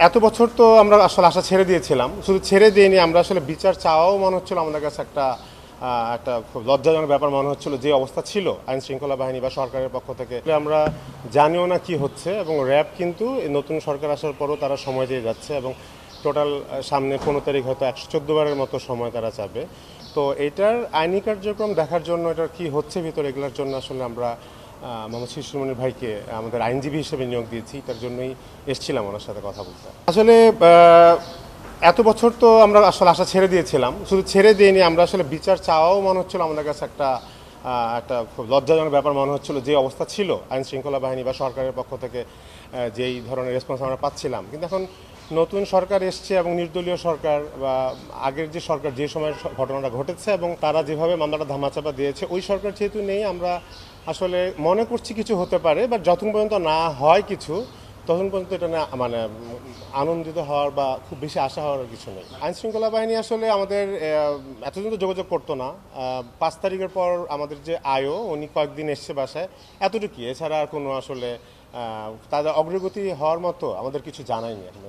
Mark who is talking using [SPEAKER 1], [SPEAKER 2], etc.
[SPEAKER 1] এত বছর তো আমরা আসলে আশা ছেড়ে দিয়েছিলাম, শুধু ছেড়ে দিইনি, আমরা আসলে বিচার চাওয়াও মনে হচ্ছিল আমাদের কাছে একটা খুব লজ্জাজনক ব্যাপার মনে হচ্ছিল। যে অবস্থা ছিল আইন শৃঙ্খলা বাহিনী বা সরকারের পক্ষ থেকে, আমরা জানিও না কি হচ্ছে। এবং র্যাব কিন্তু নতুন সরকার আসার পরও তারা সময় দিয়ে যাচ্ছে এবং টোটাল সামনে 15 তারিখ হয়তো 114 বারের মতো সময় তারা চাবে। তো এটার আইনি কার্যক্রম দেখার জন্য, এটার কি হচ্ছে ভিতরে, এগুলোর জন্য আসলে আমরা মোহাম্মদ শিশিরমণির ভাইকে আমাদের আইনজীবী হিসেবে নিয়োগ দিয়েছি। তার জন্যই এসেছিলাম ওনার সাথে কথা বলতে। আসলে এত বছর তো আমরা আসলে আশা ছেড়ে দিয়েছিলাম, শুধু ছেড়ে দিইনি, আমরা আসলে বিচার চাওয়াও মনে হচ্ছিল আমাদের কাছে একটা খুব লজ্জাজনক ব্যাপার মনে হচ্ছিল। যে অবস্থা ছিল আইন শৃঙ্খলা বাহিনী বা সরকারের পক্ষ থেকে, যেই ধরনের রেসপন্স আমরা পাচ্ছিলাম। কিন্তু এখন নতুন সরকার এসছে এবং নির্দলীয় সরকার, বা আগের যে সরকার যে সময় ঘটনাটা ঘটেছে এবং তারা যেভাবে মামলাটা ধামাচাপা দিয়েছে, ওই সরকার যেহেতু নেই, আমরা আসলে মনে করছি কিছু হতে পারে, বাট যতক্ষণ পর্যন্ত না হয় কিছু, তখন পর্যন্ত এটা না মানে আনন্দিত হওয়ার বা খুব বেশি আশা হওয়ার কিছু নেই। আইন শৃঙ্খলা বাহিনী আসলে আমাদের এতদিন তো যোগাযোগ করতো না। 5 তারিখের পর আমাদের যে আয়ও, উনি কয়েকদিন এসছে বাসায়, এতটুকুই। এছাড়া আর কোনো আসলে তাদের অগ্রগতি হওয়ার মতো আমাদের কিছু জানায়নি এখন।